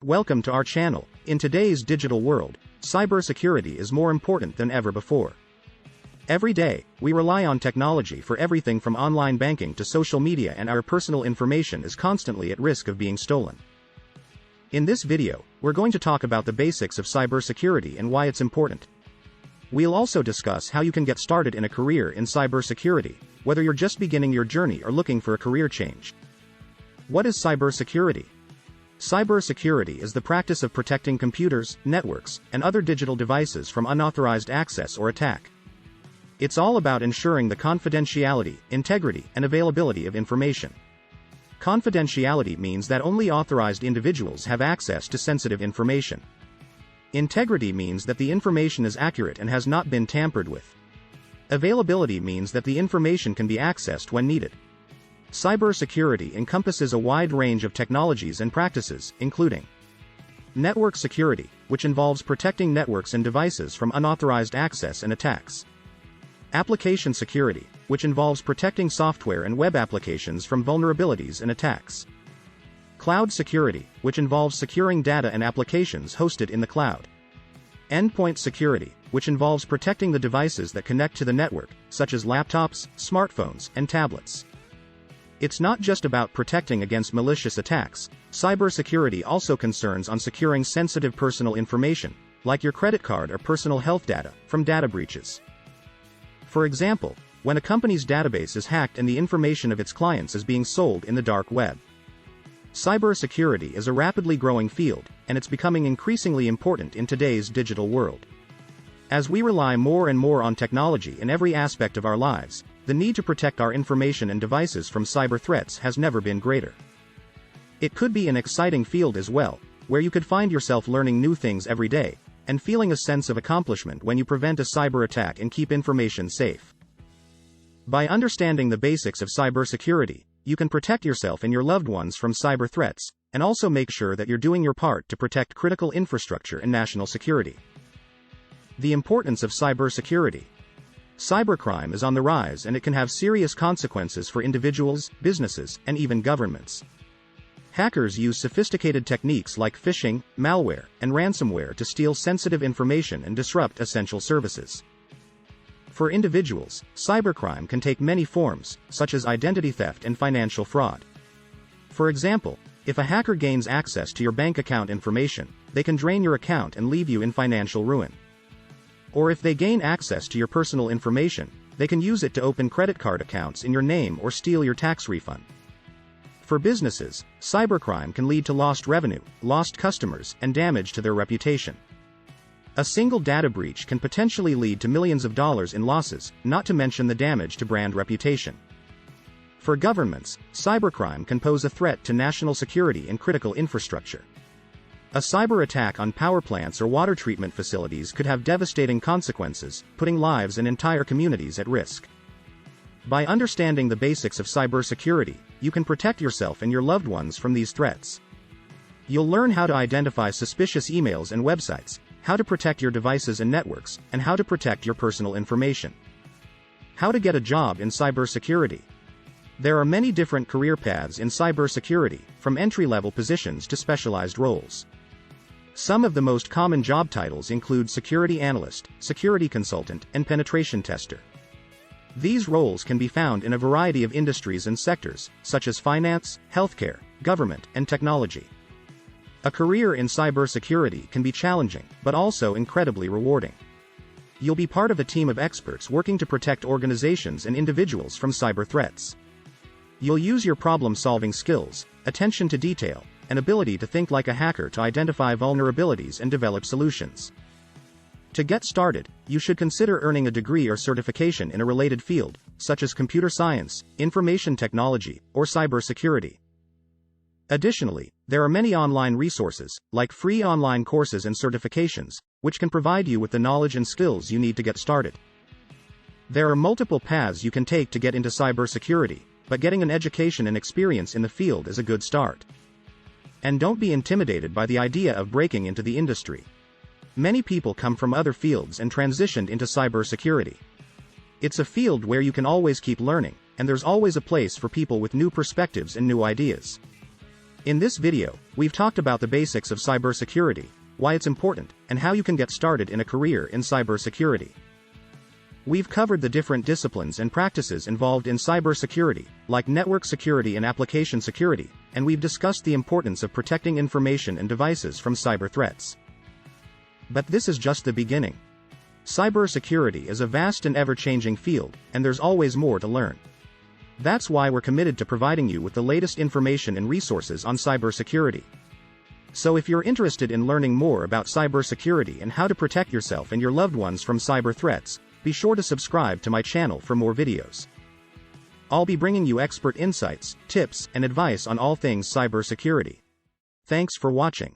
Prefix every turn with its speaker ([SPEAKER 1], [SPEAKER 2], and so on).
[SPEAKER 1] Welcome to our channel. In today's digital world, cybersecurity is more important than ever before. Every day, we rely on technology for everything from online banking to social media, and our personal information is constantly at risk of being stolen. In this video, we're going to talk about the basics of cybersecurity and why it's important. We'll also discuss how you can get started in a career in cybersecurity, whether you're just beginning your journey or looking for a career change. What is cybersecurity? Cybersecurity is the practice of protecting computers, networks, and other digital devices from unauthorized access or attack. It's all about ensuring the confidentiality, integrity, and availability of information. Confidentiality means that only authorized individuals have access to sensitive information. Integrity means that the information is accurate and has not been tampered with. Availability means that the information can be accessed when needed. Cybersecurity encompasses a wide range of technologies and practices, including network security, which involves protecting networks and devices from unauthorized access and attacks. Application security, which involves protecting software and web applications from vulnerabilities and attacks. Cloud security, which involves securing data and applications hosted in the cloud. Endpoint security, which involves protecting the devices that connect to the network, such as laptops, smartphones, and tablets. It's not just about protecting against malicious attacks. Cybersecurity also concerns on securing sensitive personal information, like your credit card or personal health data, from data breaches. For example, when a company's database is hacked and the information of its clients is being sold in the dark web. Cybersecurity is a rapidly growing field, and it's becoming increasingly important in today's digital world. As we rely more and more on technology in every aspect of our lives, the need to protect our information and devices from cyber threats has never been greater. It could be an exciting field as well, where you could find yourself learning new things every day, and feeling a sense of accomplishment when you prevent a cyber attack and keep information safe. By understanding the basics of cybersecurity, you can protect yourself and your loved ones from cyber threats, and also make sure that you're doing your part to protect critical infrastructure and national security. The importance of cybersecurity. Cybercrime is on the rise, and it can have serious consequences for individuals, businesses, and even governments. Hackers use sophisticated techniques like phishing, malware, and ransomware to steal sensitive information and disrupt essential services. For individuals, cybercrime can take many forms, such as identity theft and financial fraud. For example, if a hacker gains access to your bank account information, they can drain your account and leave you in financial ruin. Or if they gain access to your personal information, they can use it to open credit card accounts in your name or steal your tax refund. For businesses, cybercrime can lead to lost revenue, lost customers, and damage to their reputation. A single data breach can potentially lead to millions of dollars in losses, not to mention the damage to brand reputation. For governments, cybercrime can pose a threat to national security and critical infrastructure. A cyber attack on power plants or water treatment facilities could have devastating consequences, putting lives and entire communities at risk. By understanding the basics of cybersecurity, you can protect yourself and your loved ones from these threats. You'll learn how to identify suspicious emails and websites, how to protect your devices and networks, and how to protect your personal information. How to get a job in cybersecurity. There are many different career paths in cybersecurity, from entry-level positions to specialized roles. Some of the most common job titles include security analyst, security consultant, and penetration tester. These roles can be found in a variety of industries and sectors, such as finance, healthcare, government, and technology. A career in cybersecurity can be challenging, but also incredibly rewarding. You'll be part of a team of experts working to protect organizations and individuals from cyber threats. You'll use your problem-solving skills, attention to detail, and ability to think like a hacker to identify vulnerabilities and develop solutions. To get started, you should consider earning a degree or certification in a related field, such as computer science, information technology, or cybersecurity. Additionally, there are many online resources, like free online courses and certifications, which can provide you with the knowledge and skills you need to get started. There are multiple paths you can take to get into cybersecurity, but getting an education and experience in the field is a good start. And don't be intimidated by the idea of breaking into the industry. Many people come from other fields and transitioned into cybersecurity. It's a field where you can always keep learning, and there's always a place for people with new perspectives and new ideas. In this video, we've talked about the basics of cybersecurity, why it's important, and how you can get started in a career in cybersecurity. We've covered the different disciplines and practices involved in cybersecurity, like network security and application security, and we've discussed the importance of protecting information and devices from cyber threats. But this is just the beginning. Cybersecurity is a vast and ever-changing field, and there's always more to learn. That's why we're committed to providing you with the latest information and resources on cybersecurity. So if you're interested in learning more about cybersecurity and how to protect yourself and your loved ones from cyber threats, be sure to subscribe to my channel for more videos. I'll be bringing you expert insights, tips, and advice on all things cybersecurity. Thanks for watching.